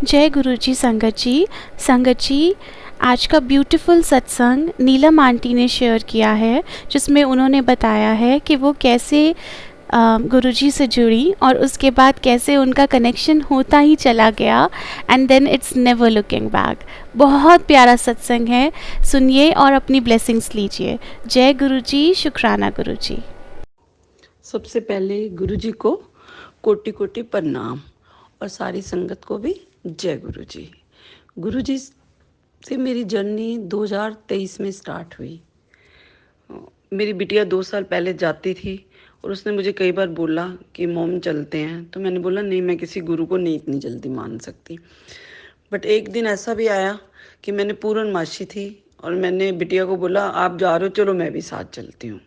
जय गुरु जी संगत जी आज का ब्यूटीफुल सत्संग नीलम आंटी ने शेयर किया है, जिसमें उन्होंने बताया है कि वो कैसे गुरु जी से जुड़ी और उसके बाद कैसे उनका कनेक्शन होता ही चला गया and then it's never looking back. बहुत प्यारा सत्संग है, सुनिए और अपनी ब्लेसिंग्स लीजिए। जय गुरु जी, शुक्राना गुरु जी। सबसे पहले गुरु जी को कोटि कोटि प्रणाम और सारी संगत को भी जय गुरु जी। गुरु जी से मेरी जर्नी 2023 में स्टार्ट हुई। मेरी बिटिया 2 साल पहले जाती थी और उसने मुझे कई बार बोला कि मॉम चलते हैं, तो मैंने बोला नहीं, मैं किसी गुरु को नहीं इतनी जल्दी मान सकती। बट एक दिन ऐसा भी आया कि मैंने पूर्णमासी थी और मैंने बिटिया को बोला आप जा रहे हो, चलो मैं भी साथ चलती हूँ।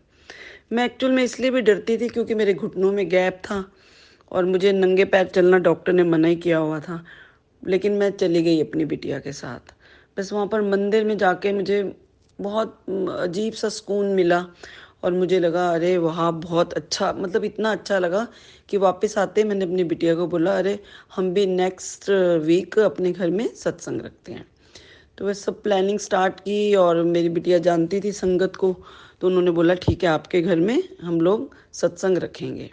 मैं एक्चुअल में इसलिए भी डरती थी क्योंकि मेरे घुटनों में गैप था और मुझे नंगे पैर चलना डॉक्टर ने मना ही किया हुआ था। लेकिन मैं चली गई अपनी बिटिया के साथ। बस वहाँ पर मंदिर में जाके मुझे बहुत अजीब सा सुकून मिला और मुझे लगा अरे वहाँ बहुत अच्छा, मतलब इतना अच्छा लगा कि वापस आते मैंने अपनी बिटिया को बोला अरे हम भी नेक्स्ट वीक अपने घर में सत्संग रखते हैं। तो वह सब प्लानिंग स्टार्ट की और मेरी बिटिया जानती थी संगत को, तो उन्होंने बोला ठीक है आपके घर में हम लोग सत्संग रखेंगे।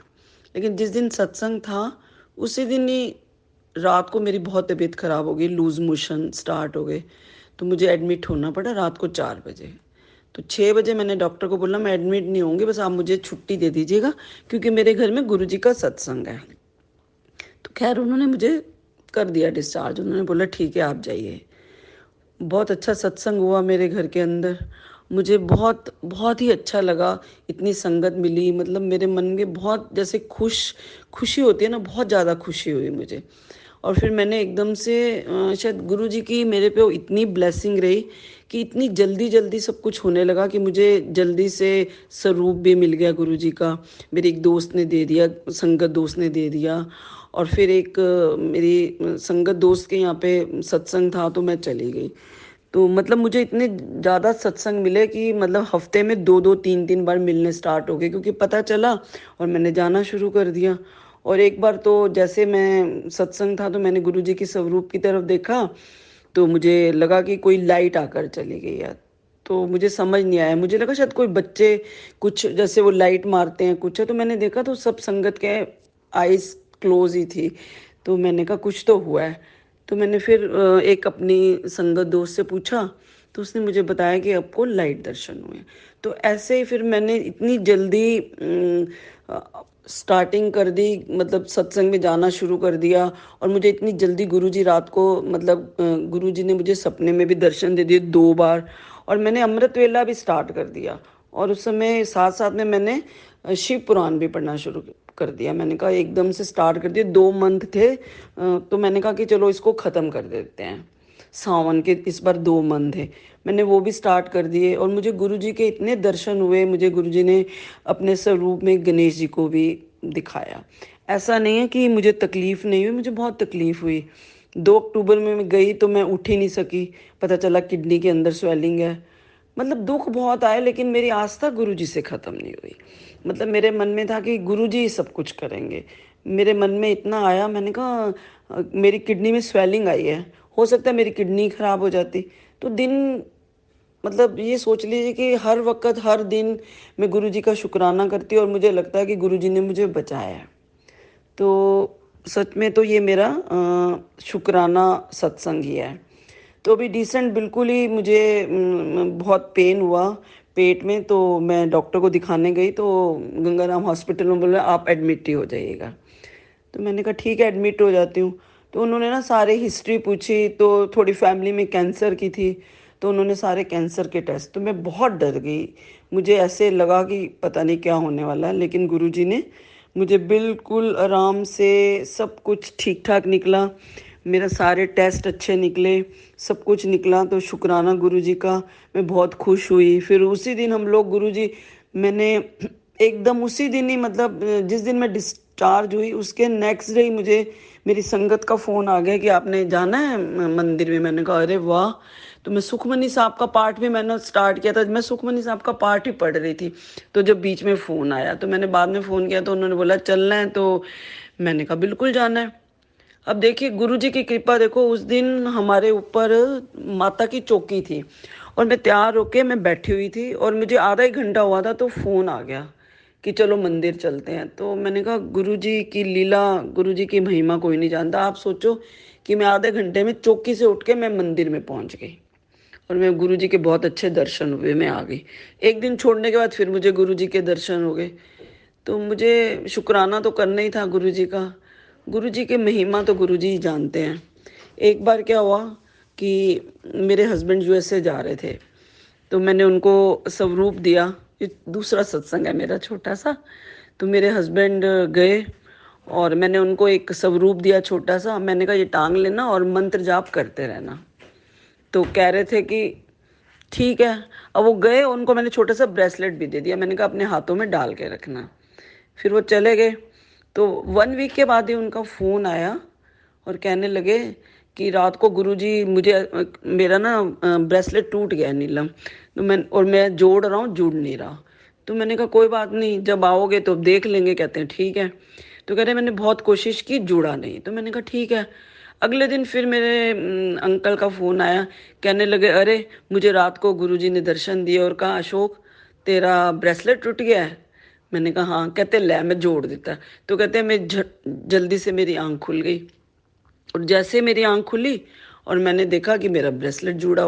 लेकिन जिस दिन सत्संग था उसी दिन ही रात को मेरी बहुत तबीयत ख़राब हो गई, लूज़ मोशन स्टार्ट हो गए, तो मुझे एडमिट होना पड़ा रात को 4 बजे। तो 6 बजे मैंने डॉक्टर को बोला मैं एडमिट नहीं होंगी, बस आप मुझे छुट्टी दे दीजिएगा क्योंकि मेरे घर में गुरु जी का सत्संग है। तो खैर उन्होंने मुझे कर दिया डिस्चार्ज। उन्होंने बोला ठीक है आप जाइए। बहुत अच्छा सत्संग हुआ मेरे घर के अंदर। मुझे बहुत बहुत ही अच्छा लगा, इतनी संगत मिली, मतलब मेरे मन में बहुत जैसे खुशी होती है ना, बहुत ज़्यादा खुशी हुई मुझे। और फिर मैंने एकदम से शायद गुरु जी की मेरे पे इतनी ब्लेसिंग रही कि इतनी जल्दी जल्दी सब कुछ होने लगा कि मुझे जल्दी से स्वरूप भी मिल गया गुरु जी का। मेरी एक दोस्त ने दे दिया, संगत दोस्त ने दे दिया। और फिर एक मेरी संगत दोस्त के यहाँ पे सत्संग था तो मैं चली गई। तो मतलब मुझे इतने ज़्यादा सत्संग मिले कि मतलब हफ्ते में 2-2 3-3 बार मिलने स्टार्ट हो गए क्योंकि पता चला और मैंने जाना शुरू कर दिया। और एक बार तो जैसे मैं सत्संग था तो मैंने गुरु जी की स्वरूप की तरफ देखा, तो मुझे लगा कि कोई लाइट आकर चली गई है। तो मुझे समझ नहीं आया, मुझे लगा शायद कोई बच्चे कुछ जैसे वो लाइट मारते हैं कुछ है, तो मैंने देखा तो सब संगत के आईज क्लोज ही थी। तो मैंने कहा कुछ तो हुआ है। तो मैंने फिर एक अपनी संगत दोस्त से पूछा, तो उसने मुझे बताया कि आपको लाइट दर्शन हुए। तो ऐसे ही फिर मैंने इतनी जल्दी स्टार्टिंग कर दी, मतलब सत्संग में जाना शुरू कर दिया। और मुझे इतनी जल्दी गुरुजी रात को, मतलब गुरुजी ने मुझे सपने में भी दर्शन दे दिए 2 बार। और मैंने अमृत वेला भी स्टार्ट कर दिया और उस समय साथ साथ में मैंने शिव पुराण भी पढ़ना शुरू कर दिया। मैंने कहा एकदम से स्टार्ट कर दिया, 2 मंथ थे तो मैंने कहा कि चलो इसको ख़त्म कर देते हैं। सावन के इस बार 2 मंथ थे, मैंने वो भी स्टार्ट कर दिए। और मुझे गुरुजी के इतने दर्शन हुए, मुझे गुरुजी ने अपने स्वरूप में गणेश जी को भी दिखाया। ऐसा नहीं है कि मुझे तकलीफ़ नहीं हुई, मुझे बहुत तकलीफ़ हुई। 2 अक्टूबर में मैं गई तो मैं उठ ही नहीं सकी, पता चला किडनी के अंदर स्वेलिंग है। मतलब दुख बहुत आए लेकिन मेरी आस्था गुरुजी से ख़त्म नहीं हुई। मतलब मेरे मन में था कि गुरुजी ही सब कुछ करेंगे। मेरे मन में इतना आया, मैंने कहा मेरी किडनी में स्वेलिंग आई है, हो सकता है मेरी किडनी ख़राब हो जाती। तो दिन, मतलब ये सोच लीजिए कि हर वक्त हर दिन मैं गुरुजी का शुक्राना करती हूँ और मुझे लगता है कि गुरुजी ने मुझे बचाया है। तो सच में तो ये मेरा शुक्राना सत्संग ही है। तो अभी डिसेंट बिल्कुल ही मुझे बहुत पेन हुआ पेट में, तो मैं डॉक्टर को दिखाने गई तो गंगाराम हॉस्पिटल में बोला आप एडमिट ही हो जाइएगा। तो मैंने कहा ठीक है एडमिट हो जाती हूँ। तो उन्होंने ना सारे हिस्ट्री पूछी, तो थोड़ी फैमिली में कैंसर की थी, तो उन्होंने सारे कैंसर के टेस्ट, तो मैं बहुत डर गई। मुझे ऐसे लगा कि पता नहीं क्या होने वाला है, लेकिन गुरुजी ने मुझे बिल्कुल आराम से, सब कुछ ठीक ठाक निकला, मेरा सारे टेस्ट अच्छे निकले, सब कुछ निकला। तो शुक्राना गुरुजी का, मैं बहुत खुश हुई। फिर उसी दिन हम लोग गुरुजी, मैंने एकदम उसी दिन ही, मतलब जिस दिन मैं डिस्चार्ज हुई उसके नेक्स्ट डे ही मुझे मेरी संगत का फ़ोन आ गया कि आपने जाना है मंदिर में। मैंने कहा अरे वाह। तो मैं सुखमनी साहब का पाठ भी मैंने स्टार्ट किया था, मैं सुखमनी साहब का पाठ ही पढ़ रही थी। तो जब बीच में फ़ोन आया तो मैंने बाद में फ़ोन किया तो उन्होंने बोला चलना है, तो मैंने कहा बिल्कुल जाना है। अब देखिए गुरुजी की कृपा देखो, उस दिन हमारे ऊपर माता की चौकी थी और मैं तैयार होके मैं बैठी हुई थी और मुझे आधा एक घंटा हुआ था तो फ़ोन आ गया कि चलो मंदिर चलते हैं। तो मैंने कहा गुरुजी की लीला, गुरुजी की महिमा कोई नहीं जानता। आप सोचो कि मैं आधे घंटे में चौकी से उठ के मैं मंदिर में पहुंच गई और मैं गुरुजी के बहुत अच्छे दर्शन हुए, मैं आ गई। एक दिन छोड़ने के बाद फिर मुझे गुरुजी के दर्शन हो गए। तो मुझे शुक्राना तो करना ही था गुरुजी का। गुरुजी की महिमा तो गुरुजी ही जानते हैं। एक बार क्या हुआ कि मेरे हस्बैंड यूएसए जा रहे थे, तो मैंने उनको स्वरूप दिया। ये दूसरा सत्संग है मेरा छोटा सा। तो मेरे हस्बैंड गए और मैंने उनको एक स्वरूप दिया छोटा सा। मैंने कहा ये टांग लेना और मंत्र जाप करते रहना। तो कह रहे थे कि ठीक है। अब वो गए, उनको मैंने छोटा सा ब्रेसलेट भी दे दिया। मैंने कहा अपने हाथों में डाल के रखना। फिर वो चले गए। तो 1 वीक के बाद ही उनका फ़ोन आया और कहने लगे कि रात को गुरुजी मुझे मेरा ना ब्रेसलेट टूट गया है नीलम, तो मैं जोड़ रहा हूँ, जुड़ नहीं रहा। तो मैंने कहा कोई बात नहीं, जब आओगे तो देख लेंगे। कहते हैं ठीक है। तो कह रहे मैंने बहुत कोशिश की, जुड़ा नहीं। तो मैंने कहा ठीक है। अगले दिन फिर मेरे अंकल का फ़ोन आया। कहने लगे अरे मुझे रात को गुरुजी ने दर्शन दिए और कहा अशोक तेरा ब्रेसलेट टूट गया है। मैंने कहा हाँ। कहते ले मैं जोड़ देता। तो कहते मैं जल्दी से मेरी आंख खुल गई और जैसे मेरी आंख खुली और मैंने देखा कि मेरा ब्रेसलेट जुड़ा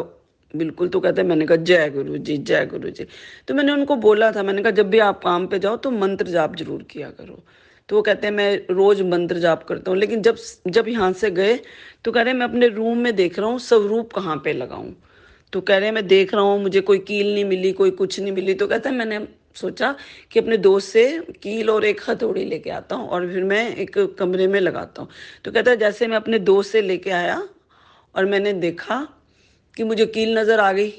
बिल्कुल। तो कहते मैंने कहा जय गुरु जी, जय गुरु जी। तो मैंने उनको बोला था, मैंने कहा जब भी आप काम पे जाओ तो मंत्र जाप जरूर किया करो। तो वो कहते हैं मैं रोज मंत्र जाप करता हूँ। लेकिन जब जब यहाँ से गए तो कह रहे मैं अपने रूम में देख रहा हूँ स्वरूप कहाँ पे लगाऊं। तो कह रहे मैं देख रहा हूँ, मुझे कोई कील नहीं मिली, कोई कुछ नहीं मिली। तो कहता है मैंने सोचा कि अपने दोस्त से कील और एक हथौड़ी लेके आता हूँ और फिर मैं एक कमरे में लगाता हूँ। तो कहता है जैसे मैं अपने दोस्त से लेके आया और मैंने देखा कि मुझे कील नज़र आ गई।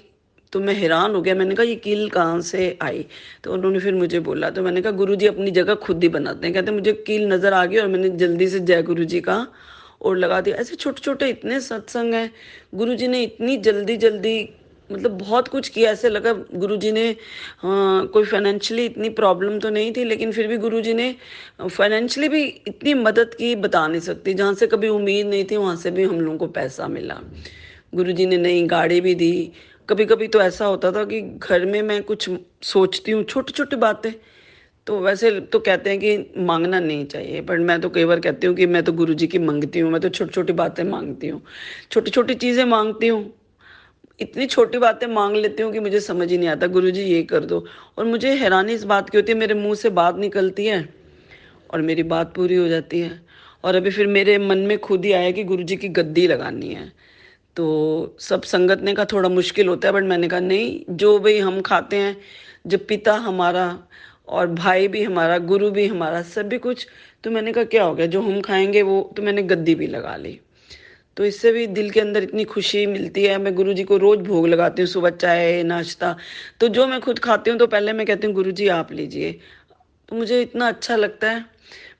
तो मैं हैरान हो गया। मैंने कहा ये कील कहाँ से आई। तो उन्होंने फिर मुझे बोला। तो मैंने कहा गुरुजी अपनी जगह खुद ही बनाते हैं। कहते मुझे कील नज़र आ गई और मैंने जल्दी से जय गुरुजी कहा और लगा दिया। ऐसे छोटे छोटे इतने सत्संग हैं। गुरुजी ने इतनी जल्दी जल्दी मतलब बहुत कुछ किया। ऐसे लगा गुरुजी ने कोई फाइनेंशियली इतनी प्रॉब्लम तो नहीं थी, लेकिन फिर भी गुरुजी ने फाइनेंशियली भी इतनी मदद की बता नहीं सकती। जहाँ से कभी उम्मीद नहीं थी वहाँ से भी हम लोगों को पैसा मिला। गुरुजी ने नई गाड़ी भी दी। कभी कभी तो ऐसा होता था कि घर में मैं कुछ सोचती हूँ छोटी छोटी बातें, तो वैसे तो कहते हैं कि मांगना नहीं चाहिए, पर मैं तो कई बार कहती हूँ कि मैं तो गुरुजी की मांगती हूँ। मैं तो छोटी छोटी बातें मांगती हूँ, छोटी छोटी चीज़ें मांगती हूँ। इतनी छोटी बातें मांग लेती हूँ कि मुझे समझ ही नहीं आता गुरुजी ये कर दो। और मुझे हैरानी इस बात की होती है, मेरे मुंह से बात निकलती है और मेरी बात पूरी हो जाती है। और अभी फिर मेरे मन में खुद ही आया कि गुरुजी की गद्दी लगानी है। तो सब संगत ने कहा थोड़ा मुश्किल होता है, बट मैंने कहा नहीं, जो भी हम खाते हैं, जब पिता हमारा और भाई भी हमारा, गुरु भी हमारा, सभी कुछ। तो मैंने कहा क्या हो गया, जो हम खाएंगे वो। तो मैंने गद्दी भी लगा ली। तो इससे भी दिल के अंदर इतनी खुशी मिलती है। मैं गुरुजी को रोज भोग लगाती हूँ, सुबह चाय नाश्ता। तो जो मैं खुद खाती हूँ तो पहले मैं कहती हूँ गुरुजी आप लीजिए। तो मुझे इतना अच्छा लगता है।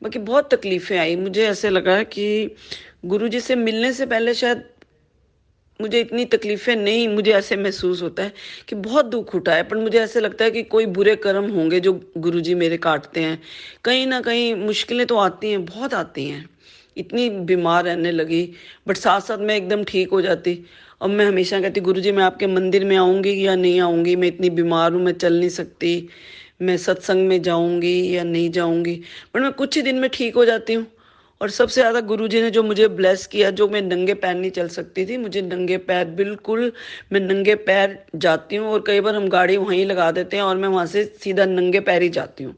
बाकी बहुत तकलीफें आई, मुझे ऐसे लगा कि गुरुजी से मिलने से पहले शायद मुझे इतनी तकलीफें नहीं, मुझे ऐसे महसूस होता है कि बहुत दुख उठा है। पर मुझे ऐसे लगता है कि कोई बुरे कर्म होंगे जो गुरुजी मेरे काटते हैं। कहीं ना कहीं मुश्किलें तो आती हैं, बहुत आती हैं। इतनी बीमार रहने लगी, बट साथ साथ मैं एकदम ठीक हो जाती। अब मैं हमेशा कहती गुरुजी मैं आपके मंदिर में आऊँगी या नहीं आऊँगी, मैं इतनी बीमार हूँ, मैं चल नहीं सकती, मैं सत्संग में जाऊँगी या नहीं जाऊँगी। पर मैं कुछ ही दिन में ठीक हो जाती हूँ। और सबसे ज़्यादा गुरुजी ने जो मुझे ब्लेस किया, जो मैं नंगे पैर नहीं चल सकती थी, मुझे नंगे पैर बिल्कुल, मैं नंगे पैर जाती हूँ। और कई बार हम गाड़ी वहीं लगा देते हैं और मैं वहाँ से सीधा नंगे पैर ही जाती हूँ।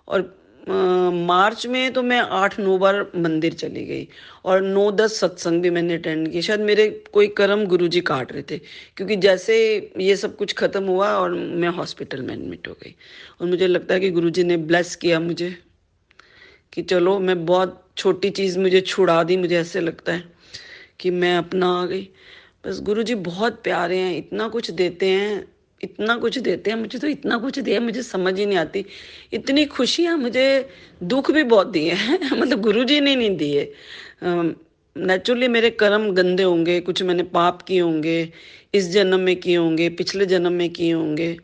और मार्च में तो मैं 8-9 बार मंदिर चली गई और 9-10 सत्संग भी मैंने अटेंड किए। शायद मेरे कोई कर्म गुरुजी काट रहे थे, क्योंकि जैसे ये सब कुछ खत्म हुआ और मैं हॉस्पिटल में एडमिट हो गई। और मुझे लगता है कि गुरुजी ने ब्लेस किया मुझे कि चलो मैं बहुत छोटी चीज़ मुझे छुड़ा दी। मुझे ऐसे लगता है कि मैं अपना आ गई। बस गुरुजी बहुत प्यारे हैं, इतना कुछ देते हैं, इतना कुछ देते हैं। मुझे तो इतना कुछ दिया मुझे समझ ही नहीं आती। इतनी खुशियाँ मुझे, दुख भी बहुत दिए हैं मतलब गुरुजी ने नहीं दिए। नेचुरली मेरे कर्म गंदे होंगे, कुछ मैंने पाप किए होंगे, इस जन्म में किए होंगे, पिछले जन्म में किए होंगे।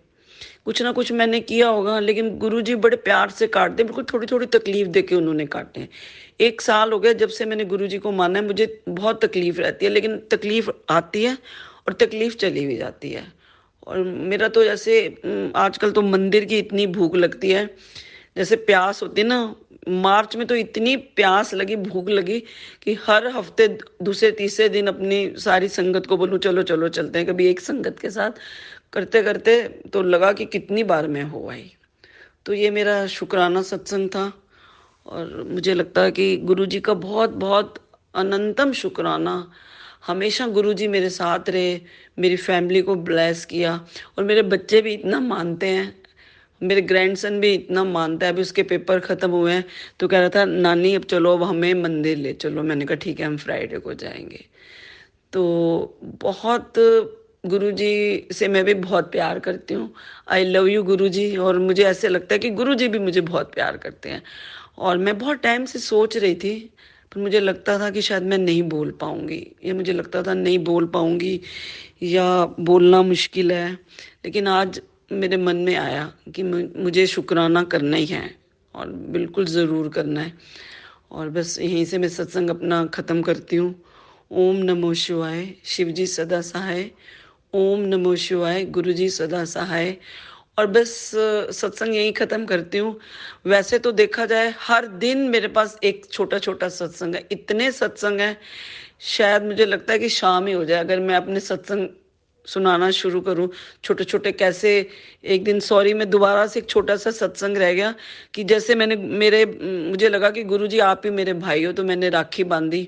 कुछ ना कुछ मैंने किया होगा, लेकिन गुरुजी बड़े प्यार से काटते हैं, बिल्कुल थोड़ी-थोड़ी तकलीफ़ देके उन्होंने काटे हैं। 1 साल हो गया जब से मैंने गुरुजी को माना है, मुझे बहुत तकलीफ़ रहती है, लेकिन तकलीफ़ आती है और तकलीफ़ चली भी जाती है। और मेरा तो जैसे आजकल तो मंदिर की इतनी भूख लगती है, जैसे प्यास होती है ना, मार्च में तो इतनी प्यास लगी, भूख लगी कि हर हफ्ते दूसरे तीसरे दिन अपनी सारी संगत को बोलूँ चलो चलो चलते हैं, कभी एक संगत के साथ करते करते तो लगा कि कितनी बार मैं हो आई। तो ये मेरा शुक्राना सत्संग था और मुझे लगता है कि गुरुजी का बहुत बहुत अनंतम शुक्राना। हमेशा गुरुजी मेरे साथ रहे, मेरी फैमिली को ब्लेस किया और मेरे बच्चे भी इतना मानते हैं, मेरे ग्रैंडसन भी इतना मानता है। अभी उसके पेपर ख़त्म हुए हैं तो कह रहा था नानी अब चलो, अब हमें मंदिर ले चलो। मैंने कहा ठीक है, हम फ्राइडे को जाएंगे। तो बहुत गुरुजी से मैं भी बहुत प्यार करती हूँ। आई लव यू गुरुजी। और मुझे ऐसे लगता है कि गुरुजी भी मुझे बहुत प्यार करते हैं। और मैं बहुत टाइम से सोच रही थी, पर मुझे लगता था कि शायद मैं नहीं बोल पाऊंगी, या मुझे लगता था नहीं बोल पाऊंगी या बोलना मुश्किल है। लेकिन आज मेरे मन में आया कि मुझे शुक्राना करना ही है और बिल्कुल ज़रूर करना है। और बस यहीं से मैं सत्संग अपना ख़त्म करती हूँ। ओम नमो शिवाय, शिव जी सदा सहाय। ओम नमो शिवाय, गुरु जी सदा सहाय। और बस सत्संग यहीं ख़त्म करती हूँ। वैसे तो देखा जाए हर दिन मेरे पास एक छोटा-छोटा सत्संग है। इतने सत्संग हैं, शायद मुझे लगता है कि शाम ही हो जाए अगर मैं अपने सत्संग सुनाना शुरू करूँ। छोटे-छोटे कैसे, एक दिन सॉरी मैं दोबारा से एक छोटा-सा सत्संग रह गया कि जैसे मुझे लगा कि गुरुजी आप ही मेरे भाई हो, तो मैंने राखी बाँधी।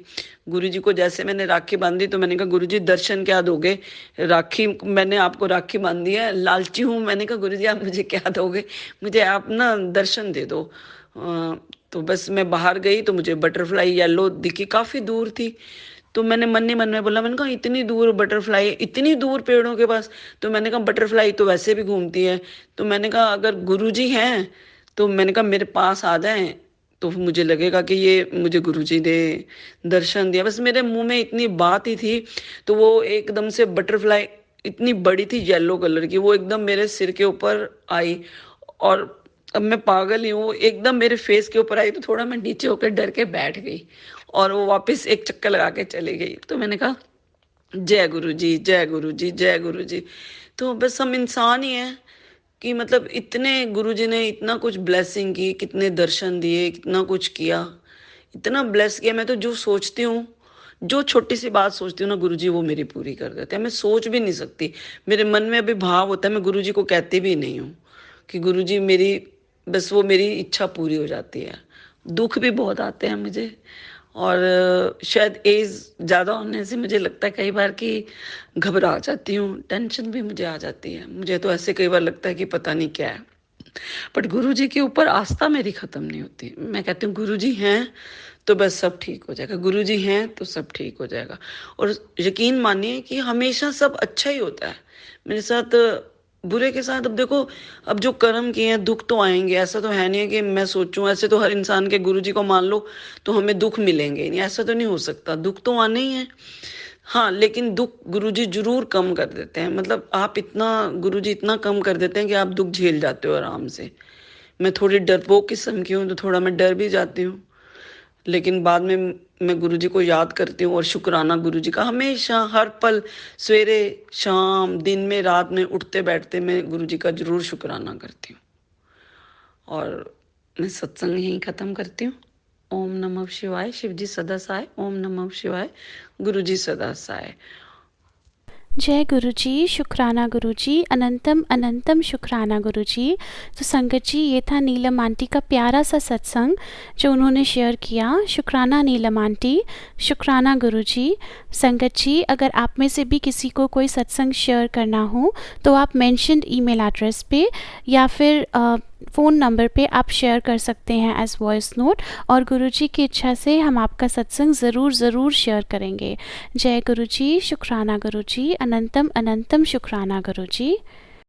गुरुजी को जैसे मैंने राखी बाँधी तो मैंने कहा गुरुजी दर्शन क्या दोगे? राखी मैंने आपको राखी बाँधी है, लालची हूँ। मैंने कहा गुरुजी आप मुझे क्या दोगे? मुझे आप ना दर्शन दे दो। तो बस मैं बाहर गई तो मुझे बटरफ्लाई येलो दिखी, काफ़ी दूर थी। तो मैंने मन ही मन में बोला, मैंने कहा इतनी दूर बटरफ्लाई, इतनी दूर पेड़ों के पास। तो मैंने कहा बटरफ्लाई तो वैसे भी घूमती है। तो मैंने कहा अगर गुरुजी हैं, तो मैंने कहा मेरे पास आ जाएँ, तो मुझे लगेगा कि ये मुझे गुरुजी ने दर्शन दिया। बस मेरे मुँह में इतनी बात ही थी, तो वो एकदम से बटरफ्लाई इतनी बड़ी थी येलो कलर की, वो एकदम मेरे सिर के ऊपर आई और अब मैं पागल ही हूँ, एकदम मेरे फेस के ऊपर आई तो थोड़ा मैं नीचे होकर डर के बैठ गई और वो वापस एक चक्कर लगा के चली गई। तो मैंने कहा जय गुरु जी, जय गुरु जी, जय गुरु जी। तो बस हम इंसान ही हैं कि मतलब इतने गुरुजी ने इतना कुछ ब्लेसिंग की, कितने दर्शन दिए, कितना कुछ किया, इतना ब्लेस किया। मैं तो जो सोचती हूँ, जो छोटी-सी बात सोचती हूँ ना गुरुजी वो मेरी पूरी कर देते हैं। मैं सोच भी नहीं सकती। मेरे मन में अभी भाव होता है, मैं गुरुजी को कहती भी नहीं हूँ कि गुरुजी मेरी, बस वो मेरी इच्छा पूरी हो जाती है। दुःख भी बहुत आते हैं मुझे और शायद एज ज़्यादा होने से मुझे लगता है कई बार कि घबरा जाती हूँ, टेंशन भी मुझे आ जाती है। मुझे तो ऐसे कई बार लगता है कि पता नहीं क्या है। बट गुरुजी के ऊपर आस्था मेरी ख़त्म नहीं होती। मैं कहती हूँ गुरुजी हैं, तो बस सब ठीक हो जाएगा। गुरुजी हैं, तो सब ठीक हो जाएगा। और यकीन मानिए कि हमेशा सब अच्छा ही होता है। मेरे साथ बुरे के साथ अब देखो, अब जो कर्म किए हैं दुःख तो आएँगे। ऐसा तो है नहीं है कि मैं सोचूँ, ऐसे तो हर इंसान के गुरुजी को मान लो तो हमें दुःख मिलेंगे ही नहीं, ऐसा तो नहीं हो सकता। दुःख तो आने ही हैं। हाँ, लेकिन दुःख गुरुजी ज़रूर कम कर देते हैं। मतलब आप इतना, गुरुजी इतना कम कर देते हैं कि आप दुःख झेल जाते हो आराम से। मैं थोड़ी डरपोक किस्म की हूँ, तो थोड़ा मैं डर भी जाती हूँ। लेकिन बाद में मैं गुरुजी को याद करती हूँ और शुक्राना गुरुजी का हमेशा हर पल, सवेरे, शाम, दिन में, रात में, उठते-बैठते मैं गुरुजी का ज़रूर शुक्राना करती हूँ। और मैं सत्संग यहीं ख़त्म करती हूँ। ओम नमः शिवाय, शिव जी सदा सहाय। ओम नमः शिवाय, गुरु जी सदा सहाय। जय गुरुजी, शुक्राना गुरुजी, अनंतम अनंतम शुक्राना गुरुजी। तो संगत जी, ये था नीलम आंटी का प्यारा सा सत्संग जो उन्होंने शेयर किया। शुक्राना नीलम आंटी, शुक्राना गुरुजी। संगत जी, अगर आप में से भी किसी को कोई सत्संग शेयर करना हो तो आप मेंशन्ड ईमेल एड्रेस पे या फिर फ़ोन नंबर पे आप शेयर कर सकते हैं एज़ वॉइस नोट, और गुरुजी की इच्छा से हम आपका सत्संग ज़रूर शेयर करेंगे। जय गुरुजी, शुक्राना गुरुजी, अनंतम अनंतम शुक्राना गुरुजी।